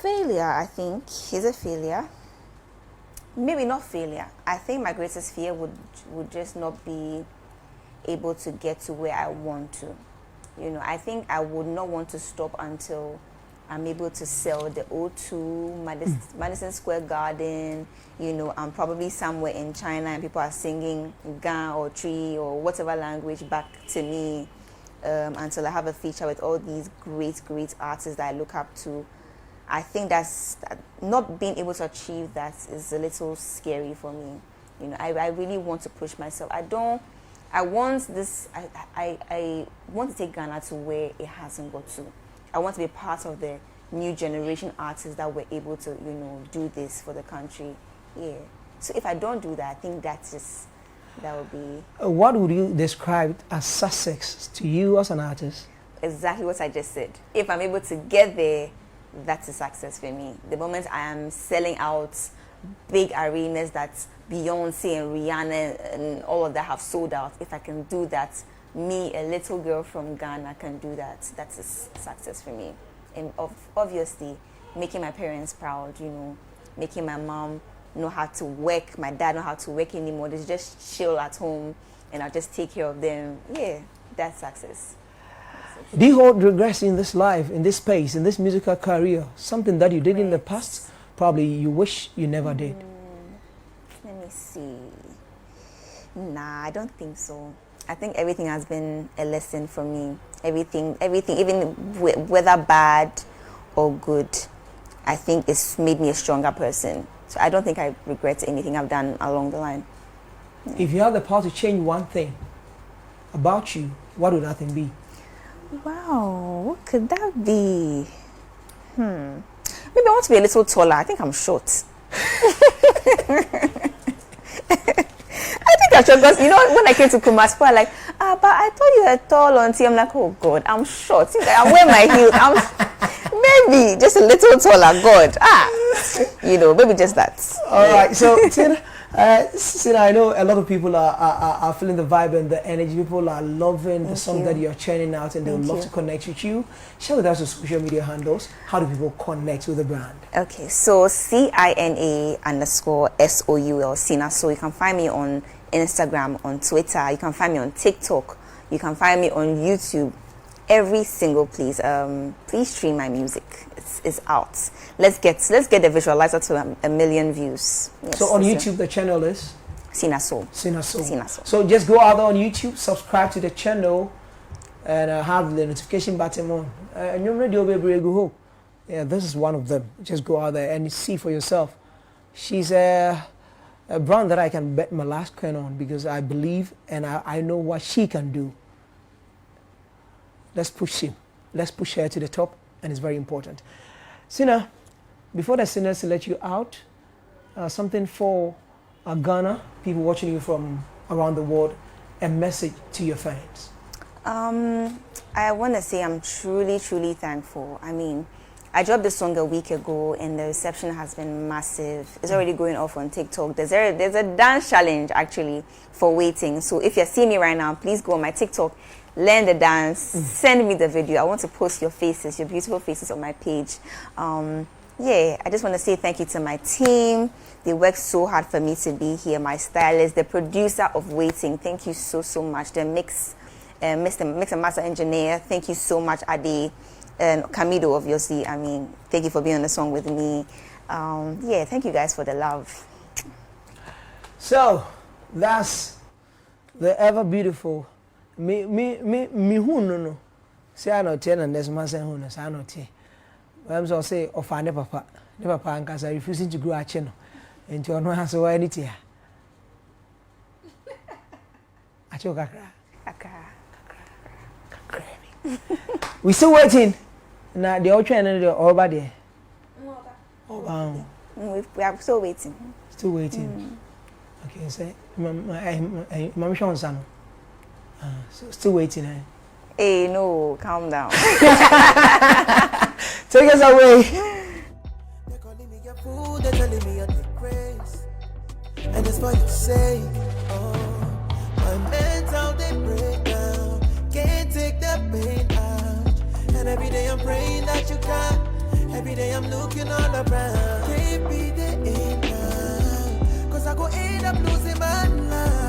Failure, I think, is a failure. Maybe not failure. I think my greatest fear would just not be able to get to where I want to. You know, I think I would not want to stop until I'm able to sell the O2, Madison Square Garden. You know, I'm probably somewhere in China and people are singing Gan or Tree or whatever language back to me until I have a feature with all these great artists that I look up to. I think that's not being able to achieve that is a little scary for me. You know, I really want to push myself. I want to take Ghana to where it hasn't got to. I want to be part of the new generation artists that were able to, you know, do this for the country. Yeah. So if I don't do that, I think that would be. What would you describe as success to you as an artist? Exactly what I just said. If I'm able to get there, that's a success for me. The moment I am selling out big arenas that Beyonce and Rihanna and all of that have sold out, if I can do that, me, a little girl from Ghana, can do that, that's a success for me. And obviously, making my parents proud, you know, making my mom know how to work, my dad know how to work anymore. They just chill at home and I'll just take care of them. Yeah, that's success. Do you hold regrets in this life, in this space, in this musical career? Something that you did in the past, probably you wish you never did? Let me see. Nah, I don't think so. I think everything has been a lesson for me. Everything, even whether bad or good, I think it's made me a stronger person. So I don't think I regret anything I've done along the line. Yeah. If you had the power to change one thing about you, what would that thing be? Wow, what could that be? Maybe I want to be a little taller. I think I'm short. I think I'm short because, you know, when I came to Kumasi, people are like, but I thought you were tall auntie. I'm like, oh God, I'm short. I wear my heels. Maybe just a little taller. God, you know, maybe just that. All right. So, Cina, I know a lot of people are feeling the vibe and the energy. People are loving the song that you're churning out, and they would love to connect with you. Share with us your social media handles. How do people connect with the brand? Okay, so CINA_SOUL, Cina. So you can find me on Instagram, on Twitter. You can find me on TikTok. You can find me on YouTube. Every single place. Please stream my music. It's out. Let's get the visualizer to a million views. Yes, so on YouTube, the channel is Cina Soul. Cina Soul. Cina Soul. So just go out there on YouTube, subscribe to the channel, and have the notification button on. And you're ready, baby, go home. Yeah, this is one of them. Just go out there and see for yourself. She's a brand that I can bet my last coin on because I believe and I know what she can do. Let's push him. Let's push her to the top, and it's very important. Cina, before the singers let you out, something for Ghana, people watching you from around the world, a message to your fans. I want to say I'm truly, truly thankful. I mean, I dropped the song a week ago, and the reception has been massive. It's already going off on TikTok. There's a dance challenge, actually, for waiting. So if you're seeing me right now, please go on my TikTok, learn the dance, send me the video. I want to post your faces, your beautiful faces on my page. Yeah, I just want to say thank you to my team. They worked so hard for me to be here. My stylist, the producer of Waiting, thank you so, so much. The mix and master engineer, thank you so much, Ade. And Camido, obviously, I mean, thank you for being on the song with me. Yeah, thank you guys for the love. So, that's the ever beautiful. Me who no. Say I not tell and there's my son who knows I not tell. I'm so say of our never papa and cause I refusing to grow a channel. And you know has why anything. I choke we still waiting. Now the old train and the over there. We are still waiting. Still waiting. Okay, say, Mama Sean son. So still waiting, eh? Hey, no, calm down. Take us away. They're calling me a fool, they're telling me I take grace. And it's for your sake. Oh, my mental they break down. Can't take the pain out. And every day I'm praying that you can. Every day I'm looking all around. Can't be the end now. Cause I go end up losing my life.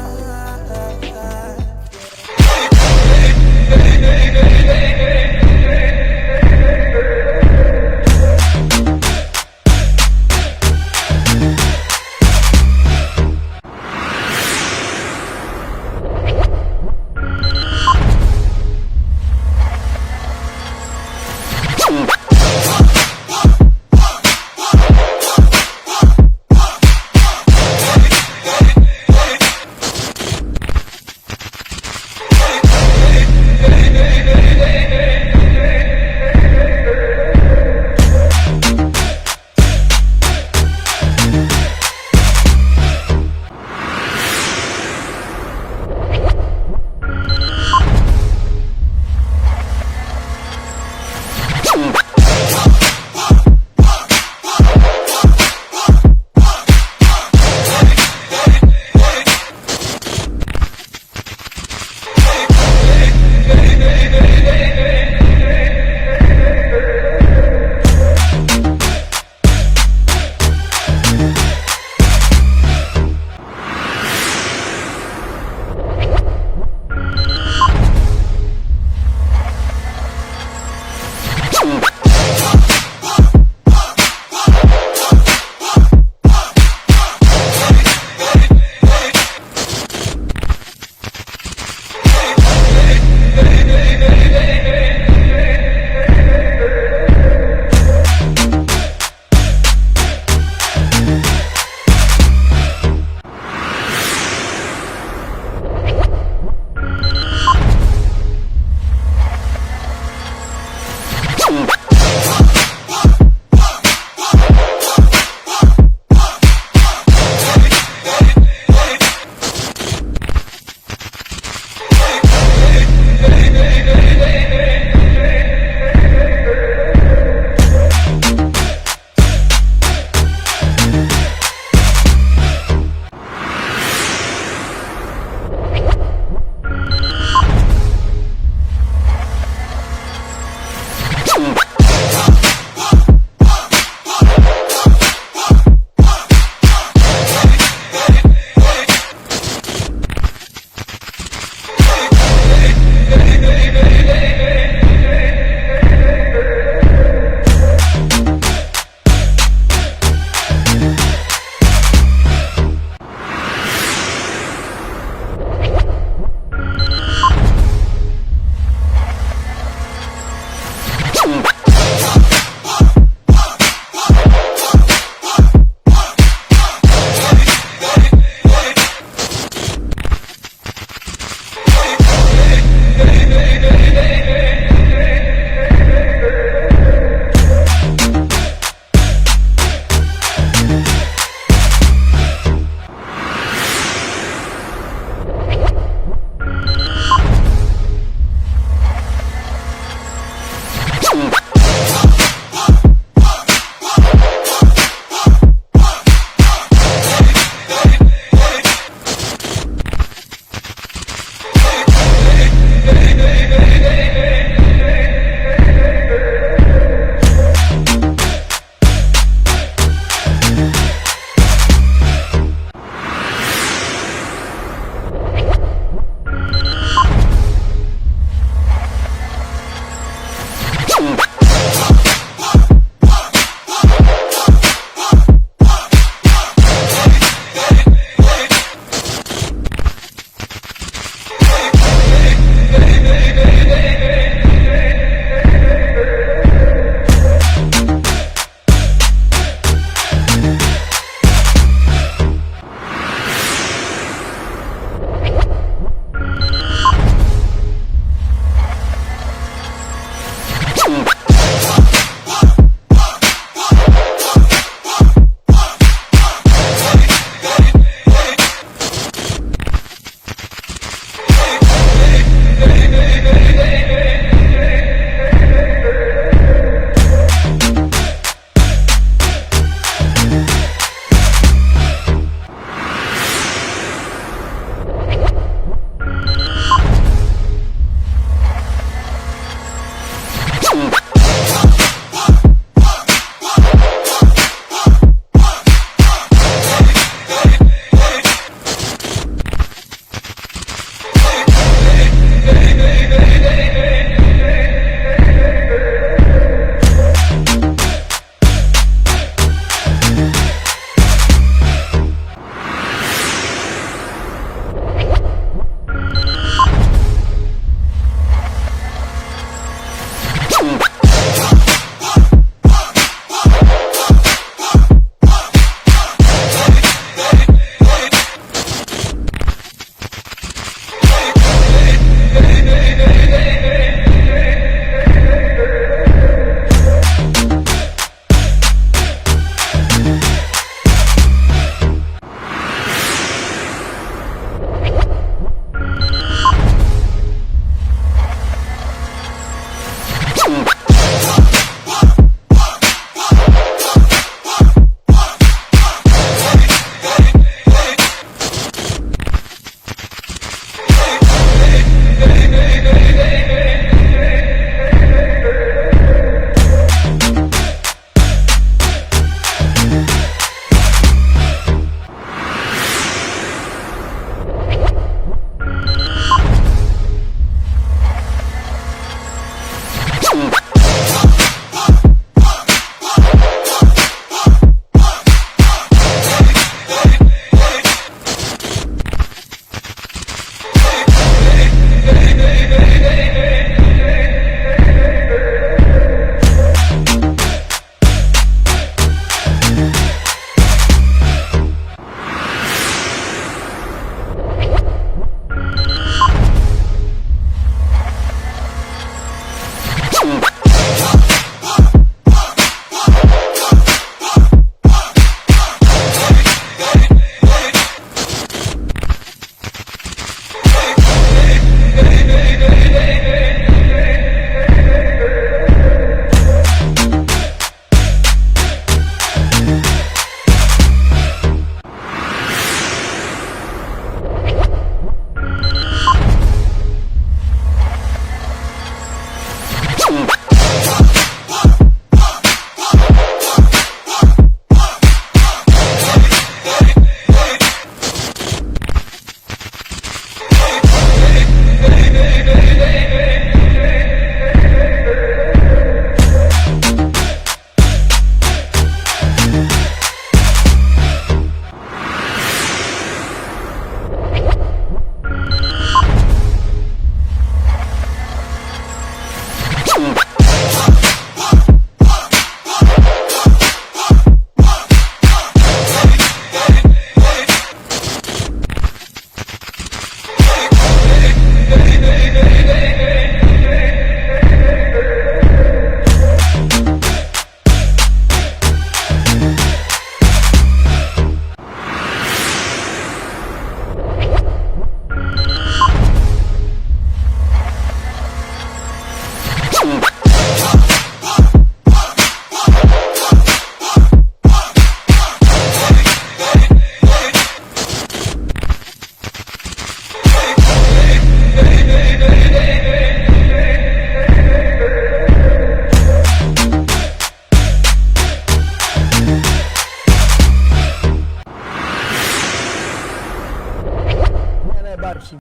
about you.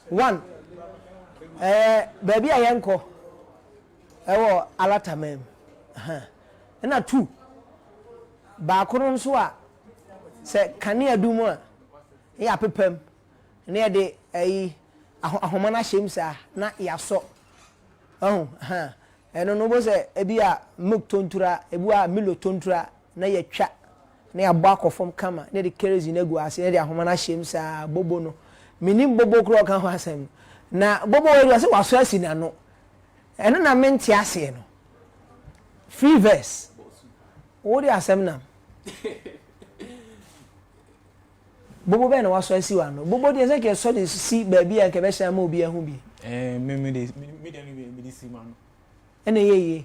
One, baby, I anko. Alatamem. And two, Bakonon Swa say, can you do more? Ya pepem. Near the a homana shimsa, not ya so. Oh, and no was a bia muk tontura, a bua milo tontura, na ye chat. Near back of from Kama, near the carriers in Egua, near the homana shimsa, bobono. Minim bobo crock and wasem. Na bobo was first in no. And then I meant Tiasi. Free verse. What do you asem now? Bobo Ben was so see one. Bobo dey say so dey see baby and kebesha ma obi ehun bi. Me dey see man. Ene ye.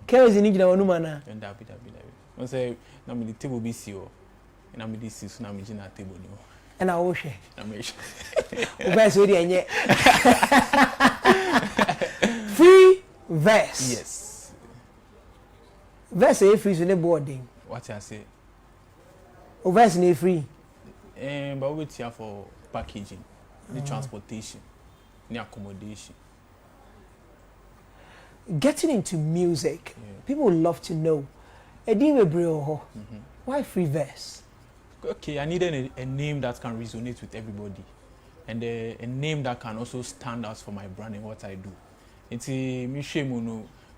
Kerezi ni gina wonu mana. Dabi. Won say na me the table be see o. Na me dey see so na me gina table ni o. And I wo hwe. Na me hwe. O verse we dey enye. Free verse. Yes. Verse is free so the boarding. What I say? O verse is free. But we here for packaging, the transportation, the accommodation. Getting into music, people would love to know. Why free verse? Okay, I needed a name that can resonate with everybody, and a name that can also stand out for my brand and what I do. It's a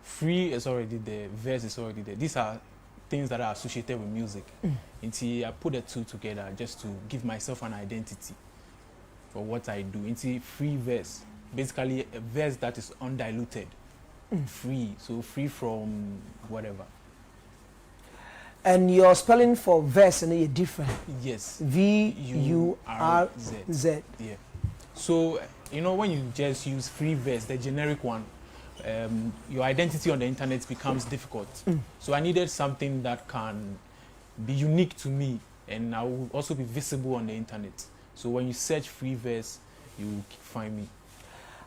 free is already there, verse is already there. These are things that are associated with music. I put the two together just to give myself an identity for what I do. Free verse, basically a verse that is undiluted, free, so free from whatever. And your spelling for verse is different. Yes. V-U-R-Z. Yeah. So when you just use free verse, the generic one, your identity on the internet becomes difficult. So I needed something that can be unique to me, and I will also be visible on the internet. So when you search free verse, you find me.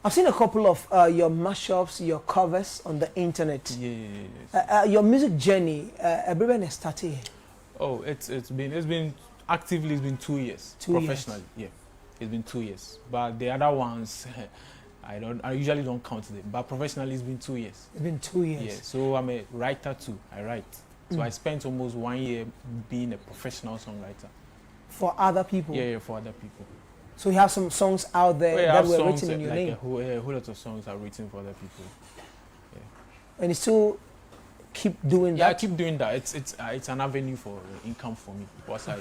I've seen a couple of your mashups, your covers on the internet. Yeah. Your music journey, everyone has started. Oh, it's been actively. It's been 2 years. Professionally, yeah, it's been 2 years. But the other ones. I usually don't count them, but professionally it's been 2 years. It's been 2 years. Yeah, so I'm a writer too. I write. So I spent almost 1 year being a professional songwriter. For other people? Yeah, for other people. So you have some songs out there that were written in your name? A whole lot of songs are written for other people. Yeah. And you still keep doing that? Yeah, I keep doing that. It's an avenue for income for me, because I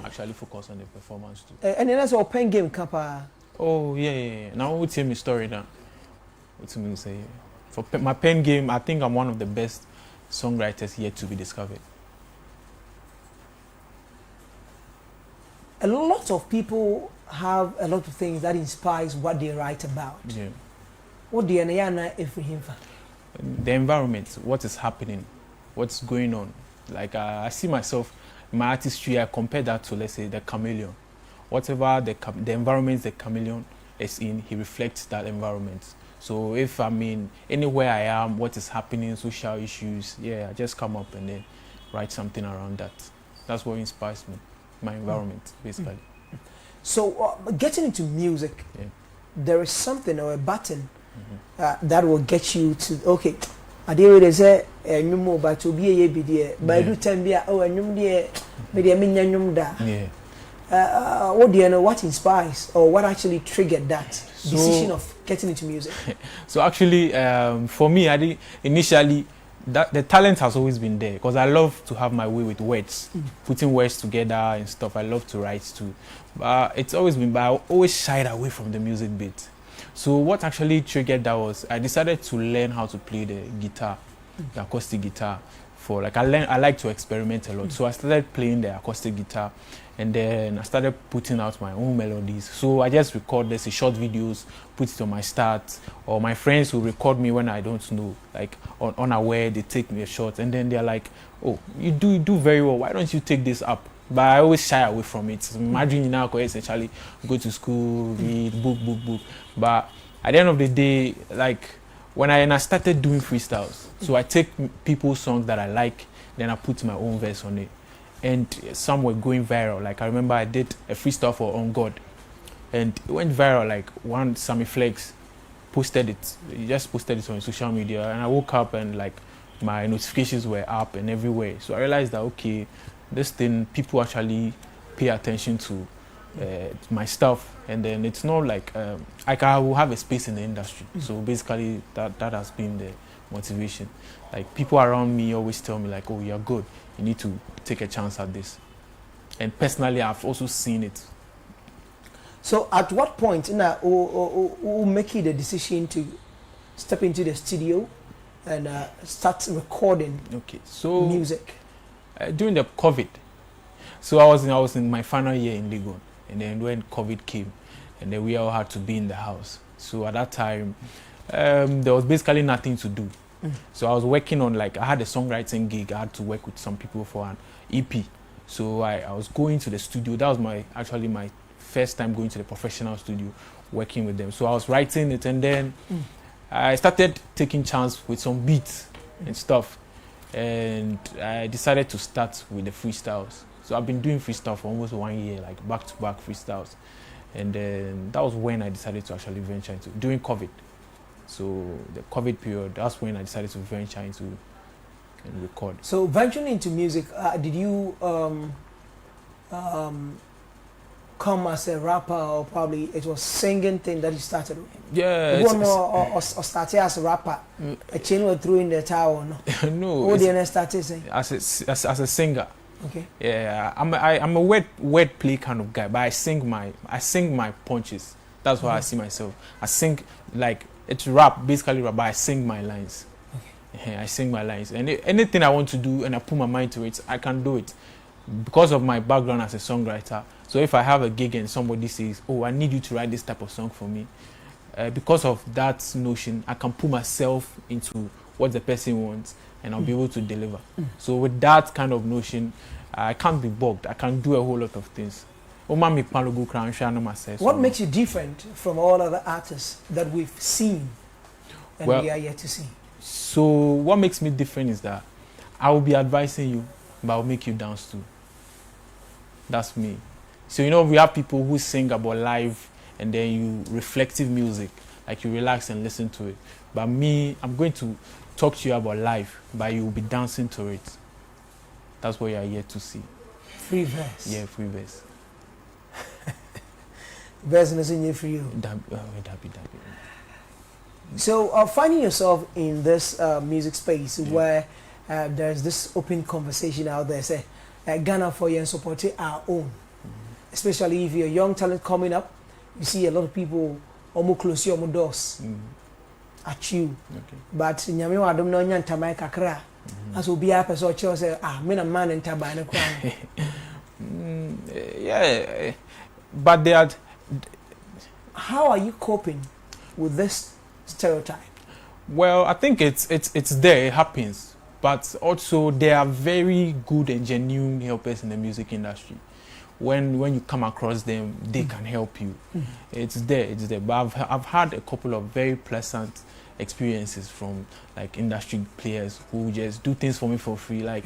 actually focus on the performance too. And then that's our pen game, Kappa. Oh, yeah. Now, we'll tell me a story now. What's me say? For my pen game, I think I'm one of the best songwriters yet to be discovered. A lot of people have a lot of things that inspires what they write about. Yeah. What do you know if we have? The environment, what is happening, what's going on. Like I see myself, my artistry, I compare that to, let's say, the chameleon. Whatever the environment the chameleon is in, he reflects that environment. So if I'm in anywhere I am, what is happening, social issues, I just come up and then write something around that. That's what inspires me, my environment, basically. So getting into music, there is something or a button that will get you to, okay, I did say no more, but to be a BD, but I do tell me, oh, and you what do you know? What inspires or what actually triggered that decision of getting into music? So actually, for me, I think initially the talent has always been there, because I love to have my way with words, putting words together and stuff. I love to write too, but it's always been. But I always shied away from the music bit. So what actually triggered that was I decided to learn how to play the guitar, the acoustic guitar. For like I like to experiment a lot, so I started playing the acoustic guitar, and then I started putting out my own melodies. So I just record this short videos, put it on my start, or my friends will record me when I don't know, like unaware. They take me a shot, and then they're like, "Oh, you do very well. Why don't you take this up?" But I always shy away from it. Imagine now, essentially go to school, read book. But at the end of the day, like when I started doing freestyles, so I take people's songs that I like, then I put my own verse on it, and some were going viral. Like I remember I did a freestyle for On God, and it went viral. Like one Sammy Flex posted it. He just posted it on social media, and I woke up and like my notifications were up and everywhere. So I realized that okay, this thing people actually pay attention to my stuff, and then it's not like I will have a space in the industry. So basically that has been the motivation. Like people around me always tell me like, oh, you're good, you need to take a chance at this. And personally I've also seen it. So at what point who make the decision to step into the studio and start recording music? During the COVID. So I was in my final year in Legon, and then when COVID came, and then we all had to be in the house. So at that time, there was basically nothing to do. So I was working on, like, I had a songwriting gig. I had to work with some people for an EP. So I was going to the studio. That was actually my first time going to the professional studio, working with them. So I was writing it, and then I started taking chance with some beats and stuff. And I decided to start with the freestyles. So I've been doing freestyle for almost 1 year, like back-to-back freestyles. And then that was when I decided to actually venture into, during COVID. So the COVID period, that's when I decided to venture into and record. So venturing into music, did you come as a rapper, or probably it was singing thing that you started with? Yeah. Or started as a rapper, a chain was through in the tower, no? No. What did you started saying? As a singer. Okay. Yeah, I'm a word play kind of guy, but I sing my punches. That's how I see myself. I sing, like, it's rap, basically rap, but I sing my lines. Okay. Yeah, I sing my lines, and anything I want to do and I put my mind to it, I can do it because of my background as a songwriter. So if I have a gig and somebody says, oh, I need you to write this type of song for me, because of that notion, I can put myself into what the person wants, and I'll be able to deliver. So with that kind of notion, I can't be bugged. I can do a whole lot of things. What makes you different from all other artists that we've seen and we are yet to see? So what makes me different is that I will be advising you, but I'll make you dance too. That's me. So, you know, we have people who sing about life and then you reflective music, like you relax and listen to it. But me, I'm going to talk to you about life, but you will be dancing to it. That's what you are here to see. Free verse. Yeah, free verse. Verse is in for you. So, finding yourself in this music space where there's this open conversation out there, say, Ghana for you and supporting our own. Especially if you're a young talent coming up, you see a lot of people almost close your doors at you. Okay. But nyame wa dom no nya ntamai kakra. As obi a person che say me na man ntabai na kwa. Yeah. But they are. How are you coping with this stereotype? Well, I think it's there, it happens. But also there are very good and genuine helpers in the music industry. When you come across them, they can help you. It's there. But I've had a couple of very pleasant experiences from like industry players who just do things for me for free. Like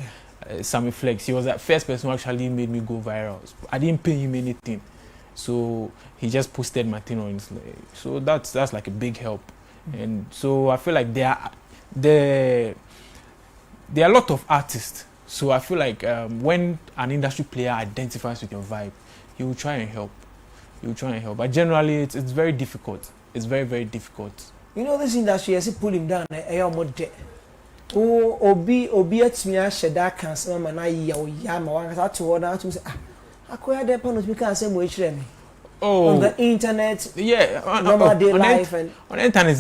Sammy Flex, he was the first person who actually made me go viral. I didn't pay him anything, so he just posted my thing on his. So that's like a big help. And so I feel like there are a lot of artists. So I feel like when an industry player identifies with your vibe, he will try and help. But generally, it's very difficult. It's very, very difficult. You know, this industry, as you pull him down, obi at me, I shed that cancer, man. I yam, I to order to say, I quite the panels because I'm waiting. Oh, on the internet, yeah, normal day life, and on the internet.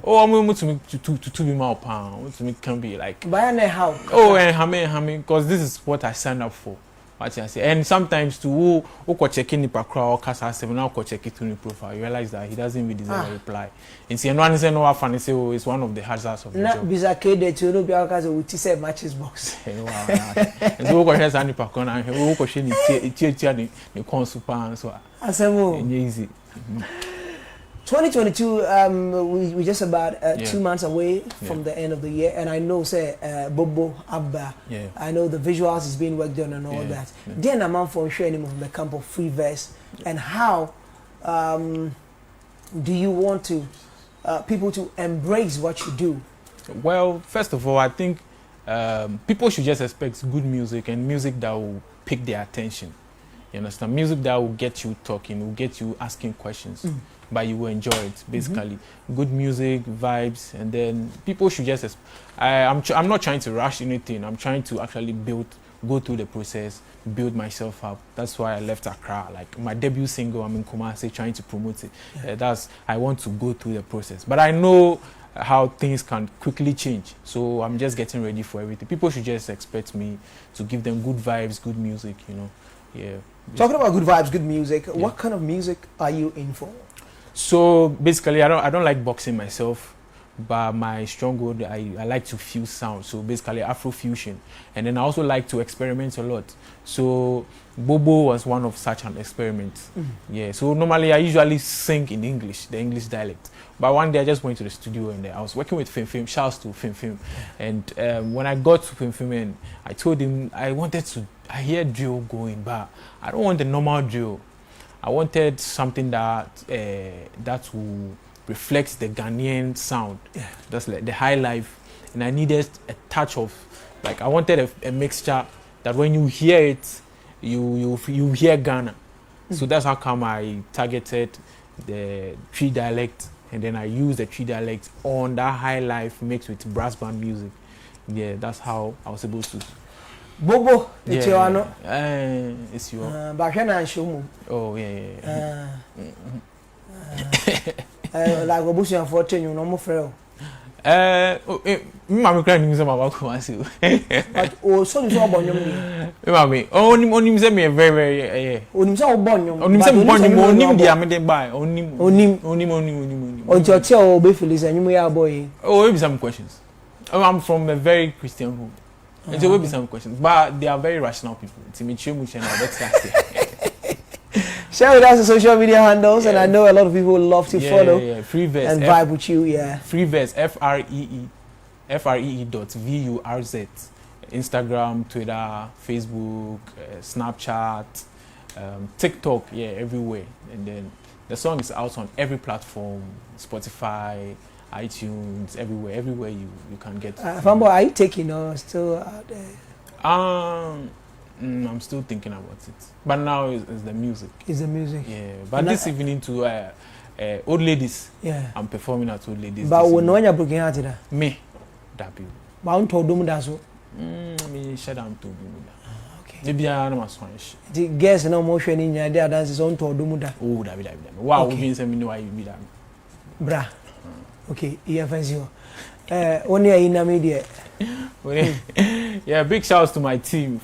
Oh, I'm going to be more pound. To me, can be like. By how? Oh, and how many? Because this is what I signed up for. What I say, and sometimes to who checking the background or cast as now check it to the profile, you realize that he doesn't even deserve a reply. And see, and one is no funny say, oh, it's one of the hazards of the job. Bizarre to no be because we say matches box. And so what has any background and who question it the consuper and so. Asemo. Easy. 2022, we just about 2 months away from the end of the year, and I know, say, Bobo Abba, I know the visuals is being worked on and all that. Then I'm on for sharing from the camp of free verse, and how do you want to people to embrace what you do? Well, first of all, I think people should just expect good music and music that will pick their attention. You understand? Music that will get you talking, will get you asking questions, but you will enjoy it. Basically, good music, vibes, and then people should just. I'm not trying to rush anything. I'm trying to actually go through the process, build myself up. That's why I left Accra. Like my debut single, I'm in Kumasi trying to promote it. I want to go through the process, but I know how things can quickly change. So I'm just getting ready for everything. People should just expect me to give them good vibes, good music. You know, Talking about good vibes, good music. What kind of music are you in for? So basically, I don't like boxing myself, but my stronghold, I like to fuse sound. So basically Afro fusion, and then I also like to experiment a lot. So Bobo was one of such an experiment. So normally I usually sing in English, the English dialect. But one day I just went to the studio and I was working with Fim. Shouts to Fim. And when I got to Fim and I told him I hear drill going, but I don't want the normal drill. I wanted something that will reflect the Ghanaian sound. That's like the high life. And I needed a touch of, like, I wanted a mixture that when you hear it, you hear Ghana. So that's how come I targeted the Tree dialect, and then I used the Tree dialect on that high life mixed with brass band music. That's how I was able to. Bobo, it's your no. It's your. Bakana and Shumu. Oh Like Obusi and Fortune, you know, more frail. I'm crying in some of our Kumasi. But also, you saw Bonum. Mammy, only send me a very. Only saw Bonum. Only some Bonum, only the Amade by only. On your tail, Biffles, and you may have boy. Oh, maybe some questions. I'm from a very Christian home. And there will be some questions, but they are very rational people. It's mature, and that's Share with us the social media handles, and I know a lot of people would love to follow Free verse, and vibe with you. Free verse, FREE.VURZ. Instagram, Twitter, Facebook, Snapchat, TikTok, everywhere. And then the song is out on every platform, Spotify, iTunes, everywhere you can get. Fambo, are you taking or still out there? I'm still thinking about it, but now it's the music. It's the music. But and this evening to old ladies. I'm performing at old ladies. But when you're broken hearted, me, that people. But I'm told them that's what. I mean, shut down to do that. Maybe I am a Spanish. The guess no motion in your idea dances on to Dumuda. Oh, that. Wow, we mean some know why you be that. Bra. Okay, you. Only in a media. Big shouts to my team.